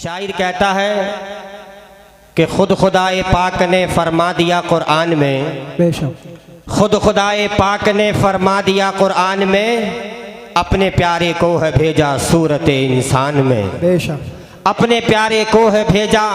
शायर कहता है कि खुद खुदाए पाक ने फरमा दिया कुरान में, बेशक खुद खुदाए पाक ने फरमा दिया कुरान में, अपने प्यारे को है भेजा सूरत इंसान में। बेशक अपने प्यारे को है भेजा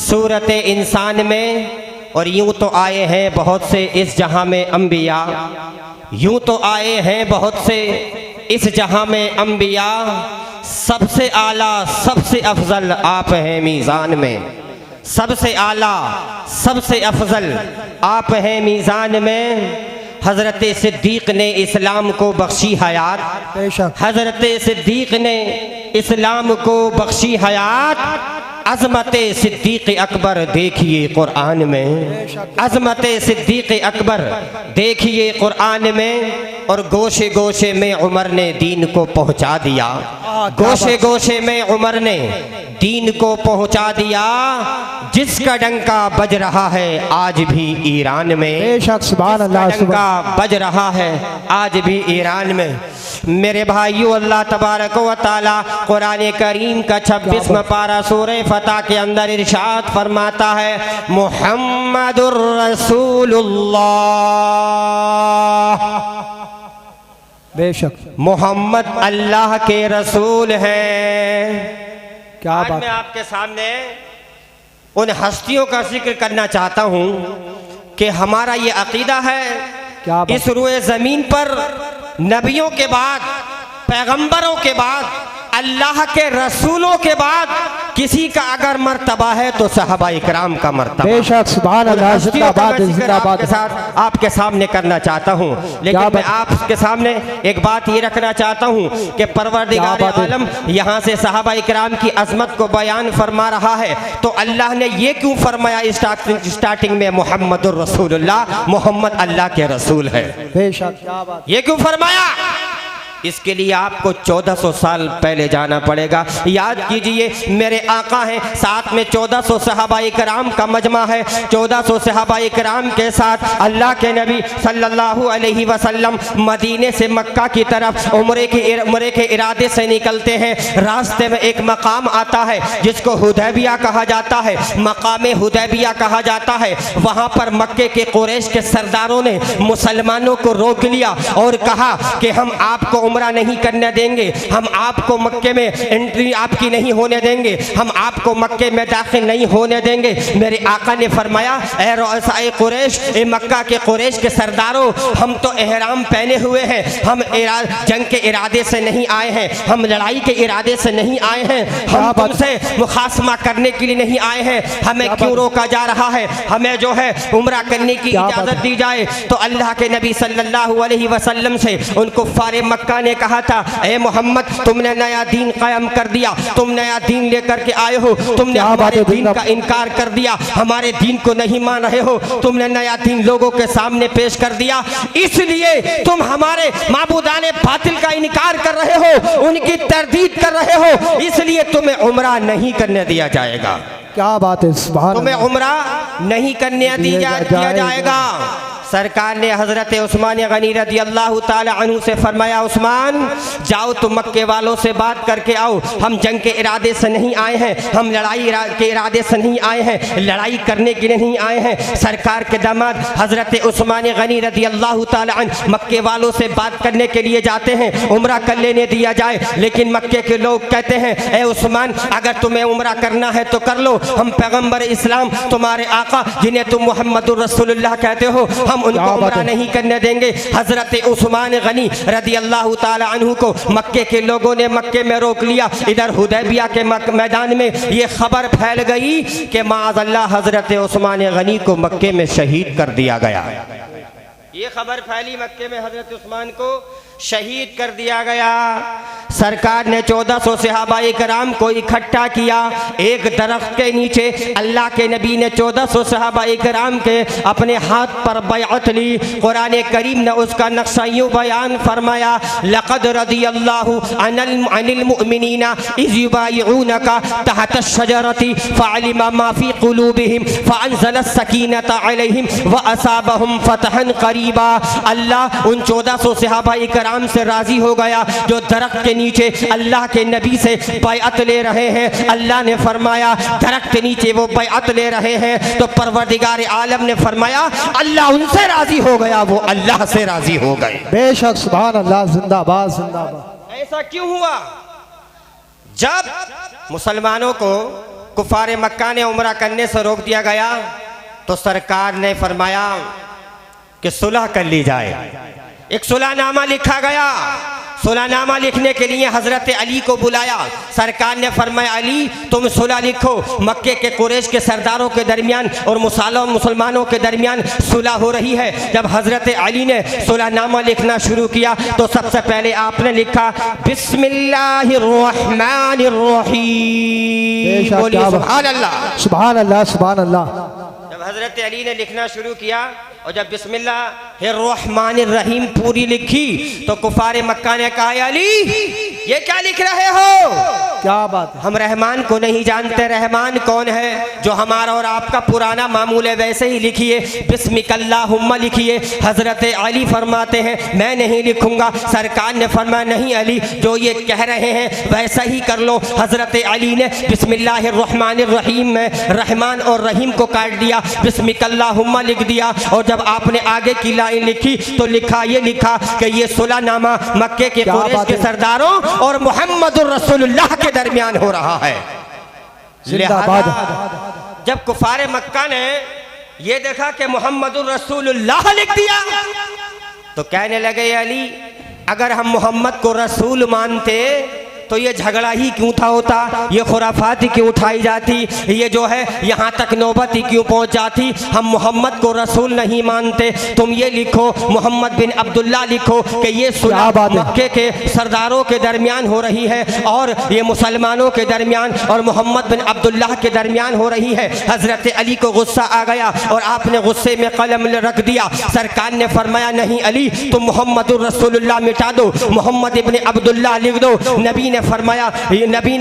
सूरत इंसान में। और यूं तो आए हैं बहुत से इस जहां में अंबिया, यूं तो आए हैं बहुत से इस जहां में अंबिया, सबसे आला सबसे अफजल आप हैं मीज़ान में। सबसे आला सबसे अफजल आप हैं मीज़ान में। हज़रत सिद्दीक़ ने इस्लाम को बख्शी हयात, बेशक हज़रत सिद्दीक़ ने इस्लाम को बख्शी हयात। अज़मत सिद्दीक़ अकबर देखिए कुरान में, अज़मत सिद्दीक़ अकबर देखिए कुरान में। और गोशे गोशे में उमर ने दीन को पहुंचा दिया, गोशे गोशे में उमर ने दीन को पहुंचा दिया। जिसका डंका बज रहा है आज भी ईरान में, बेशक सुभान अल्लाह, डंका बज रहा है आज भी ईरान में। मेरे भाइयों, अल्लाह तबारक व तआला कुरान करीम का 26वां पारा सूरह फतह के अंदर इरशाद फरमाता है, मुहम्मदुर रसूलुल्लाह, बेशक मोहम्मद अल्लाह के रसूल हैं। क्या आज बात। मैं आपके सामने उन हस्तियों का जिक्र करना चाहता हूँ कि हमारा ये अकीदा है, क्या बात। इस रुए ज़मीन पर नबियों के बाद, पैगंबरों के बाद, अल्लाह के रसूलों के बाद किसी का अगर मर्तबा है तो सहाबा इकराम का मर्तबा। बेशक सुभान अल्लाह, जिंदाबाद जिंदाबाद। आपके साथ आपके सामने करना चाहता हूँ, लेकिन मैं आपके सामने एक बात ये रखना चाहता हूँ कि परवरदिगार आलम यहाँ से सहाबा इकराम की अजमत को बयान फरमा रहा है, तो अल्लाह ने ये क्यों फरमाया स्टार्टिंग में मोहम्मदुर रसूलुल्लाह, मोहम्मद अल्लाह के रसूल है। बेशक क्या बात। ये क्यों फरमाया? इसके लिए आपको 1400 साल पहले जाना पड़ेगा। याद कीजिए, मेरे आका हैं, साथ में 1400 सहाबा इकराम का मजमा है। 1400 सहाबा इकराम के साथ अल्लाह के नबी सल्लल्लाहु अलैहि वसल्लम मदीने से मक्का की तरफ उम्रे के इरादे से निकलते हैं। रास्ते में एक मकाम आता है जिसको हुदैबिया कहा जाता है, मकाम हुदैबिया कहा जाता है। वहाँ पर मक्के के कुरैश के सरदारों ने मुसलमानों को रोक लिया और कहा कि हम आपको उम्रा नहीं करने देंगे, हम आपको मक्के में एंट्री आपकी नहीं होने देंगे, हम आपको मक्के में दाखिल नहीं होने देंगे। मेरे आका ने फरमाया, ए रुअसाए कुरैश, ए मक्का के कुरैश के सरदारों, हम तो एहराम पहने हुए हैं, हम जंग के इरादे से नहीं आए हैं, हम लड़ाई के इरादे से नहीं आए हैं, हम तुमसे मुखासमा करने के लिए नहीं आए हैं। हमें क्यों रोका जा रहा है? हमें जो है उम्रा करने की इजाज़त दी जाए। तो अल्लाह के नबी सल्लल्लाहु अलैहि वसल्लम से उन कुफ़ारे मक्का ने कहा था, ए मोहम्मद, तुमने नया दीन कायम कर दिया, तुम नया दीन लेकर के आए हो, तुमने हमारे दीन का इनकार कर दिया, हमारे दीन को नहीं मान रहे हो, तुमने नया दीन लोगों के सामने पेश कर दिया, इसलिए तुम हमारे माबूदाने बातिल का इनकार कर रहे हो, उनकी तरदीद कर रहे हो, इसलिए तुम्हें उम्रा नहीं करने दिया जाएगा। क्या बात है, सुभान तुम्हें उम्रा नहीं करने दिया जाएगा। सरकार ने हज़रत उस्मान गनी रज़ी अल्लाह ताला अन्हु से फरमाया, उस्मान जाओ तुम मक्के वालों से बात करके आओ, हम जंग के इरादे से नहीं आए हैं, हम लड़ाई के इरादे से नहीं आए हैं, लड़ाई करने के लिए नहीं आए हैं। सरकार के दामाद हज़रत उस्मान गनी रज़ी अल्लाह ताला अन्हु मक्के वालों से बात करने के लिए जाते हैं, उम्रा कर लेने दिया जाए। लेकिन मक्के के लोग कहते हैं, ए उस्मान, अगर तुम्हें उम्रा करना है तो कर लो, हम पैगम्बर इस्लाम तुम्हारे आका जिन्हें तुम मोहम्मदुर रसूलुल्लाह कहते हो, हम उनको उम्रा नहीं करने देंगे। हजरत उस्मान गनी रज़ी अल्लाह ताला अन्हु को मक्के के लोगों ने मक्के में रोक लिया। इधर हुदैबिया के मैदान में ये खबर फैल गई कि माअज़ल्लाह हजरत उस्मान गनी को मक्के में शहीद कर दिया गया। ये खबर फैली, मक्के में हजरत उस्मान को शहीद कर दिया गया। सरकार ने 1400 सहाबाए कराम को इकट्ठा किया एक दरख्त के नीचे। अल्लाह के नबी ने 1400 सहाबाए कराम के अपने हाथ पर बैअत ली। कुरान करीम ने उसका नक्शा यूं बयान फरमाया, लक़द रज़ियल्लाहु अनिल मुअमिनीना इज़ युबाइऊनका तहत शजरती फ़अलिमा मा फ़ी क़ुलूबिहिम फ़अनज़ला सकीनता अलैहिम व असाबहुम फ़तहन क़रीबा। अल्लाह उन 1400 सहाबाए कराम कराम से राजी हो गया जो दरख्त के नीचे अल्लाह के नबी से बैअत ले रहे हैं। अल्लाह ने फरमाया दरख्त के नीचे वो बैअत ले रहे हैं तो परवरदिगार आलम ने फरमाया अल्लाह उनसे राजी हो गया, वो अल्लाह से राजी हो गए। बेशक सुभान अल्लाह, जिंदाबाद जिंदाबाद। ऐसा क्यों हुआ? जब मुसलमानों को कुफार मक्का ने उम्रा करने से रोक दिया गया तो सरकार ने फरमाया कि सुलह कर ली जाए। एक सुलहनामा लिखा गया। सुलहनामा लिखने के लिए हजरत अली को बुलाया। सरकार ने फरमाया अली तुम सुलह लिखो। मक्के के कुरैश के सरदारों के दरमियान और मुसलमानों के दरमियान सुलह हो रही है। जब हजरत अली ने सुलहनामा लिखना शुरू किया तो सबसे पहले आपने लिखा बिस्मिल्लाहिर्रहमानिर्रहीम। बोलिए सुभान अल्लाह, सुभान अल्लाह, सुभान अल्लाह। जब हजरत अली ने लिखना शुरू किया और जब बिस्मिल्लाहिर्रहमानिर्रहीम पूरी लिखी तो कुफारे मक्का ने कहा अली ये क्या लिख रहे हो? क्या बात है? हम रहमान को नहीं जानते। रहमान कौन है? जो हमारा और आपका पुराना मामूल है वैसे ही लिखिए, बिस्मिकल्लाहुम्मा लिखिए। हजरत अली फरमाते हैं मैं नहीं लिखूंगा। सरकार ने फरमाया नहीं अली जो ये कह रहे हैं वैसा ही कर लो। हजरत अली ने बिस्मिल्लाहिर्रहमानिर्रहीम में रहमान और रहीम को काट दिया, बिस्मिकल्लाहुम्मा लिख दिया। और जब आपने आगे की लाइन लिखी तो ये लिखा कि ये सुलहनामा मक्के के कुरैश के सरदारों और मुहम्मदुर रसूलुल्लाह के दरमियान हो रहा है। लिहाजा जब कुफारे मक्का ने ये देखा कि मुहम्मदुर रसूलुल्लाह लिख दिया तो कहने लगे अली अगर हम मोहम्मद को रसूल मानते तो ये झगड़ा ही क्यों था होता, ये खुराफात ही क्यों उठाई जाती, ये जो है यहाँ तक नौबत ही क्यों पहुँच जाती। हम मोहम्मद को रसूल नहीं मानते। तुम ये लिखो मोहम्मद बिन अब्दुल्ला लिखो कि ये सुलह मक्के के सरदारों के दरमियान हो रही है और ये मुसलमानों के दरमियान और मोहम्मद बिन अब्दुल्ला के दरमियान हो रही है। हजरत अली को गुस्सा आ गया और आपने गुस्से में कलम रख दिया। सरकार ने फरमाया नहीं अली तुम मोहम्मदुर रसूलुल्लाह मिटा दो, मोहम्मद इब्न अब्दुल्ला लिख दो। नबी ने फरमाया, नबी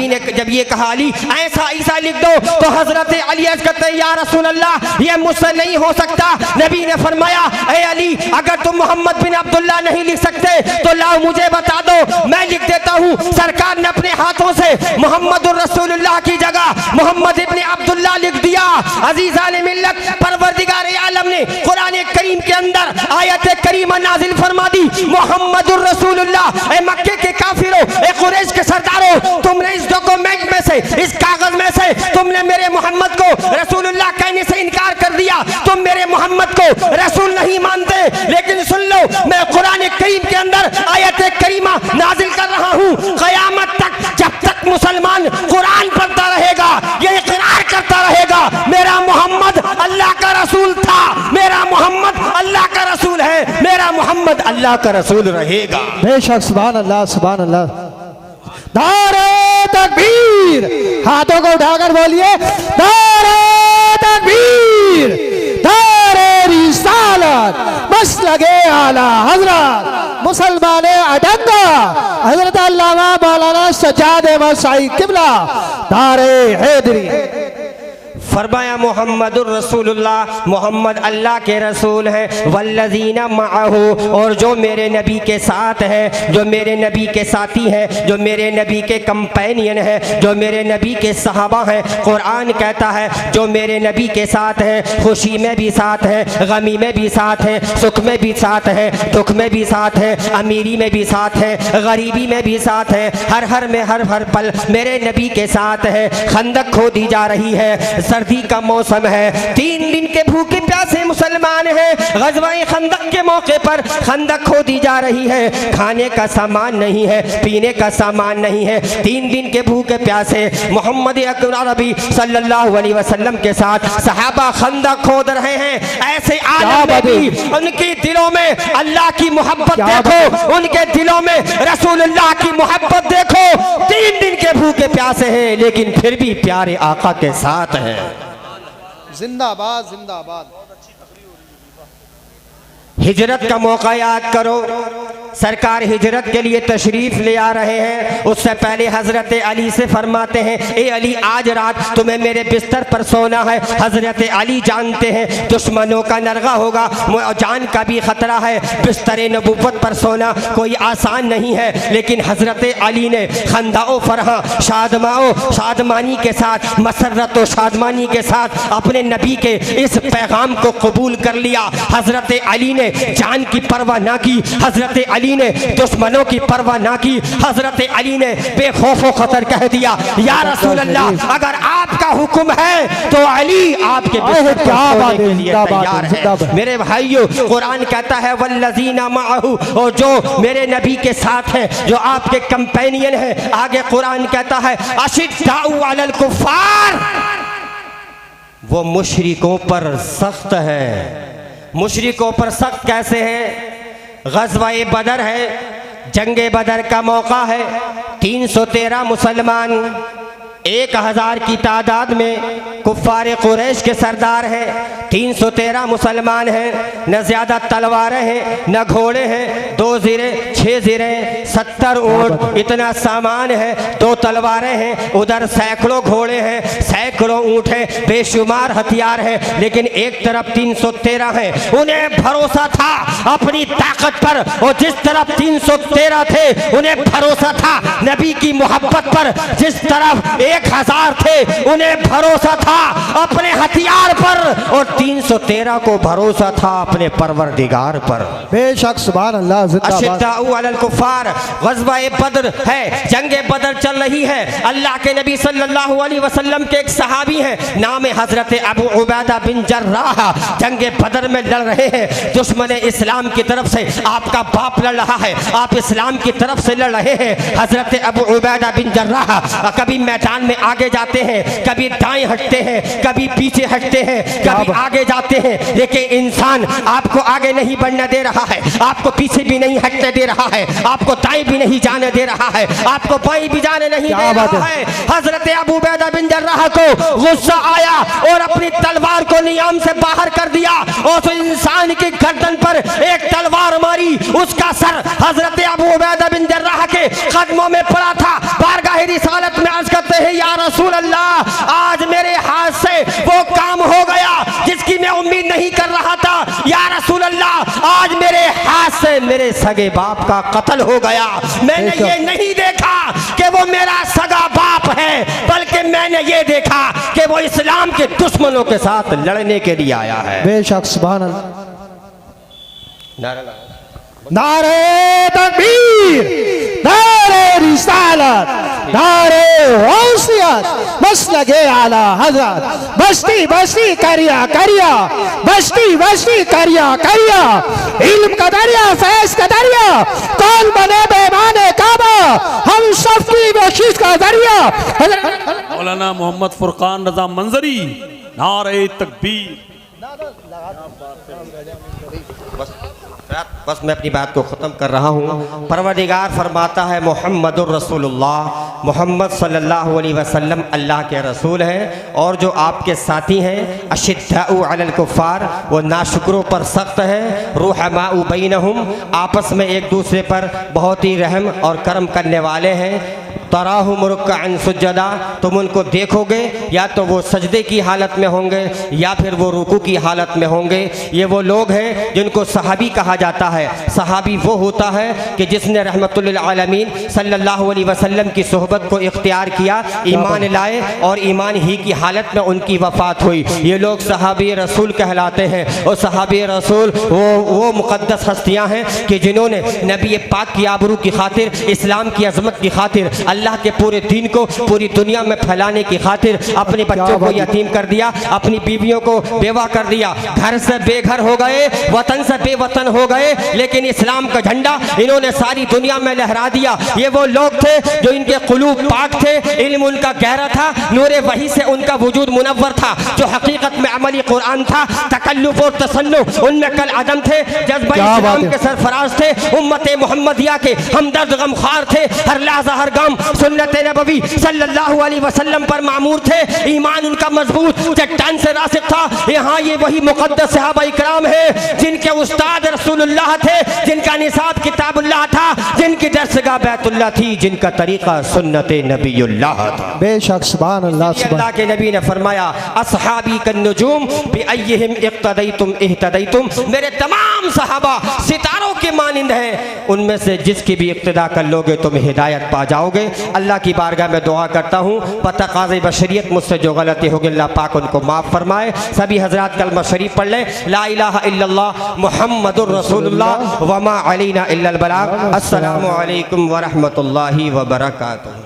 ने जब ये कहा अली ऐसा लिख दो तो हजरत अली अर्ज करते हैं या रसूल अल्लाह ये मुझसे नहीं हो सकता। नबी ने फरमाया ए अली अगर तुम मोहम्मद बिन अब्दुल्ला नहीं लिख सकते तो लाओ मुझे बता दो मैं लिख देता हूँ। सरकार ने अपने हाथों से मोहम्मदुर रसूलुल्लाह की जगह मोहम्मद इब्न अब्दुल्ला लिख दिया। अजीज़ान मिल्लत परवरदिगार आलम ने कुरान करीम के अंदर आयत करीमा नाजिल फरमा दी मोहम्मदुर रसूलुल्लाह। ए मक्के के काफिरों, ए कुरैश के सरदारों, तुमने इस डॉक्यूमेंट में से इस कागज में से तुमने मेरे मोहम्मद को रसूलुल्लाह कहने से इनकार कर दिया। तुम मेरे मोहम्मद को रसूल नहीं मानते। लेकिन सुन लो मैं कुरान करीम के अंदर आयत करीमा नाजिल कर रहा हूँ। क़यामत तक जब तक मुसलमान कुरान पढ़ता रहेगा ये इकरार करता रहेगा मेरा मोहम्मद अल्लाह का रसूल था, मेरा मोहम्मद अल्लाह का रसूल है, मेरा मोहम्मद अल्लाह का रसूल रहेगा। बेशक सुभान अल्लाह, सुभान अल्लाह। नारे तकबीर, हाथों को उठाकर बोलिए नारे तकबीर, नारे रिसालत, मसलके आला हजरत मुसलमाने अडंगा हजरत अल्लामा मौलाना सज्जाद अहमद साईं किबला नारे हैदरी। फरमाया मोहम्मदुर रसूलुल्लाह, मोहम्मद अल्लाह के रसूल हैं। वल्लज़ीना मअहू, और जो मेरे नबी के साथ हैं, जो मेरे नबी के साथी हैं, जो मेरे नबी के कंपेनियन हैं, जो मेरे नबी के सहाबा हैं। कुरान कहता है जो मेरे नबी के साथ हैं खुशी में भी साथ हैं, गमी में भी साथ हैं, सुख में भी साथ हैं, दुख में भी साथ हैं, अमीरी में भी साथ हैं, गरीबी में भी साथ हैं, हर में हर पल मेरे नबी के साथ हैं। खंदक खोदी जा रही है, सर्दी का मौसम है, 3 दिन के भूखे प्यासे मुसलमान हैं। गज़वाए खंदक के मौके पर खंदक खोदी जा रही है, खाने का सामान नहीं है, पीने का सामान नहीं है, 3 दिन के भूखे प्यासे मोहम्मद अकरम अरबी सल्लल्लाहु अलैहि वसल्लम के साथ सहाबा खंदक खोद रहे हैं। ऐसे आलम में भी उनके दिलों में अल्लाह की मोहब्बत देखो, उनके दिलों में रसूलुल्लाह की मोहब्बत देखो। 3 दिन के भूखे प्यासे हैं लेकिन फिर भी प्यारे आका के साथ हैं। जिंदाबाद जिंदाबाद। हिजरत का मौका याद करो। सरकार हिजरत के लिए तशरीफ ले आ रहे हैं। उससे पहले हजरत अली से फरमाते हैं, ए अली आज रात तुम्हें मेरे बिस्तर पर सोना है। हजरत अली जानते हैं दुश्मनों का नरगा होगा, जान का भी खतरा है, बिस्तर नबूवत पर सोना कोई आसान नहीं है। लेकिन हजरत अली ने खंदाओ फरहा शादमाओ शादमानी के साथ, मसरत व शादमानी के साथ अपने नबी के इस पैगाम को कबूल कर लिया। हजरत अली ने जान की परवाह ना की, हजरत अली ने दुश्मनों की परवाह ना की। हजरत अली ने बेखौफो खतर कह दिया, या रसूल अल्लाह अगर आपका हुक्म है तो अली आपके बिस्तर पर सोने के लिए तैयार है। मेरे भाइयों, कुरान कहता है वल्लज़ीना माअहू, और जो मेरे नबी के साथ हैं, जो आपके कंपेनियन हैं। आगे कुरान कहता है अशिद्दाउ अलल कुफ्फार, वो मुशरिकों पर सख्त है। मुशरिकों पर सख्त कैसे है? ग़ज़वा-ए बदर है, जंगे बदर का मौका है। 313 मुसलमान 1000 की तादाद में कुफ़ार कुरैश के सरदार हैं। 313 मुसलमान हैं, न ज़्यादा तलवारें हैं न घोड़े हैं। 2 ज़िरे 6 ज़िरे 70 ऊँट, इतना सामान है। 2 तलवारें हैं, उधर सैकड़ों घोड़े हैं, सैकड़ों ऊँट हैं, बेशुमार हथियार हैं। लेकिन एक तरफ 313 हैं, उन्हें भरोसा था अपनी ताकत पर, और जिस तरफ 313 थे उन्हें भरोसा था नबी की मोहब्बत पर। जिस तरफ 1000 थे उन्हें भरोसा था अपने हथियार पर, और 313 को भरोसा था अपने परवरदिगार पर। बेशक सुभान अल्लाह जिंदाबाद। अशिद्दाउ अलल कुफ़ार, ग़ज़वा-ए बद्र है, जंगे बदर चल रही है। अल्लाह के नबी सल्लल्लाहु अलैहि वसल्लम के एक सहाबी हैं, नाम है हज़रत अबू उबैदा बिन जर्राह। जंगे बदर में लड़ रहे हैं, दुश्मन इस्लाम की तरफ से आपका बाप लड़ रहा है, आप इस्लाम की तरफ से लड़ रहे हैं। हज़रत अबू उबैदा बिन जर्राह कभी मैदान में आगे जाते हैं, कभी दाएं हटते हैं, कभी पीछे हटते हैं, कभी आगे जाते हैं। लेकिन इंसान आपको आगे नहीं बढ़ने दे रहा है, आपको पीछे भी नहीं हटने दे रहा है, आपको दाएं भी नहीं जाने दे रहा है, आपको बाएं भी जाने नहीं दे रहा है। हजरत अबू उबैदा बिन जर्राह को गुस्सा आया और अपनी तलवार को नियाम से बाहर कर दिया, और उस इंसान की गर्दन पर एक तलवार मारी। उसका सर हजरत अबू उबैदा बिन जर्राह के कदमों में पड़ा था। बारगाह रिसालत में अर्ज करते हैं, या रसूल अल्लाह आज मेरे हाथ से वो काम हो गया जिसकी मैं उम्मीद नहीं कर रहा था। या रसूल अल्लाह आज मेरे हाथ से मेरे सगे बाप का कत्ल हो गया। मैंने ये नहीं देखा कि वो मेरा सगा बाप है, बल्कि मैंने ये देखा कि वो इस्लाम के दुश्मनों के साथ लड़ने के लिए आया है। बेशक सुभान अल्लाह। नारा नारे तकबीर, नारे रिसालत, नारे गौसियत, मसलके आला हज़रत, बस्ती बस्ती करिया करिया, बस्ती बस्ती करिया करिया, इल्म का दरिया फैज़ का दरिया, कौन बने बेईमाने काबा, हम सबकी बख्शिश का दरिया। मौलाना मोहम्मद फुरकान रजा मंजरी, नारे तकबीर। बस मैं अपनी बात को ख़त्म कर रहा हूँ। परवरदिगार फरमाता है मोहम्मदुर रसूलुल्लाह, मोहम्मद सल्लल्लाहु अलैहि वसल्लम अल्लाह के रसूल हैं। और जो आपके साथी हैं अशिद्दाउ अलल कुफ़ार, वो नाशुक्रों पर सख्त हैं। रुहमाउ बैनहुम, आपस में एक दूसरे पर बहुत ही रहम और करम करने वाले हैं। तराहुम रुक्अन सुज्जदा, तुम उनको देखोगे या तो वो सजदे की हालत में होंगे या फिर वो रुकू की हालत में होंगे। ये वो लोग हैं जिनको सहाबी कहा जाता है। सहाबी वो होता है कि जिसने रहमतुल लिल आलमीन सल्लल्लाहु अलैहि वसल्लम की सोहबत को इख्तियार किया, ईमान लाए और ईमान ही की हालत में उनकी वफ़ात हुई। ये लोग सहाबी रसूल कहलाते हैं। और सहाबी रसूल वो मुक़द्दस हस्तियाँ हैं कि जिन्होंने नबी पाक की आबरू की खातिर, इस्लाम की अज़मत की खातिर, अल्लाह के पूरे दीन को पूरी दुनिया में फैलाने की खातिर अपने बच्चों को यतीम कर दिया, अपनी बीवियों को बेवा कर दिया, घर से बेघर हो गए, वतन से बेवतन हो गए, लेकिन इस्लाम का झंडा इन्होंने सारी दुनिया में लहरा दिया। ये वो लोग थे जो इनके कुलूब पाक थे, इल्म उनका गहरा था, नूरे वही से उनका वजूद मुनव्वर था, जो हकीकत में अमली कुरान था। तकल्लुफ और तसन्नु उनमें कल अदम थे, जज्बा इस्लाम के सरफराज थे, उम्मत मोहम्मदिया के हमदर्द गमखार थे, हर लहज़ा हर गम सुन्नत नबवी सल्लल्लाहु अलैहि वसल्लम पर मामूर थे, ईमान उनका मजबूत चट्टान से रासिख था। यहाँ ये वही मुक़द्दस सहाबा इकराम है जिनके उस्ताद रसूलुल्लाह थे, जिनका निसाब किताबुल्लाह था, जिनकी दरसगाह बैतुल्लाह थी, जिनका तरीका सुन्नत नबीयुल्लाह था। बेशक सुभान अल्लाह सुभान। अल्लाह के नबी ने फरमाया अस्हाबी कन्नुजूम बिअय्यिहिम इक़्तदैतुम इह्तदैतुम, मेरे तमाम सहाबा सितारों के मानिंद हैं, उनमें से जिसकी भी इक्तदा कर लोगे तुम हिदायत पा जाओगे। अल्लाह की बारगाह में दुआ करता हूँ बतक़ाज़े बशरियत मुझसे जो गलती होगी अल्लाह पाक उनको माफ़ फरमाए। सभी हजरात कलमा शरीफ पढ़ लें, ला इलाहा इल्लल्लाह मुहम्मदुर रसूलुल्लाह वमा अलैना इल्लल बलाग। अस्सलामु अलैकुम व रहमतुल्लाहि व बरकातुहू।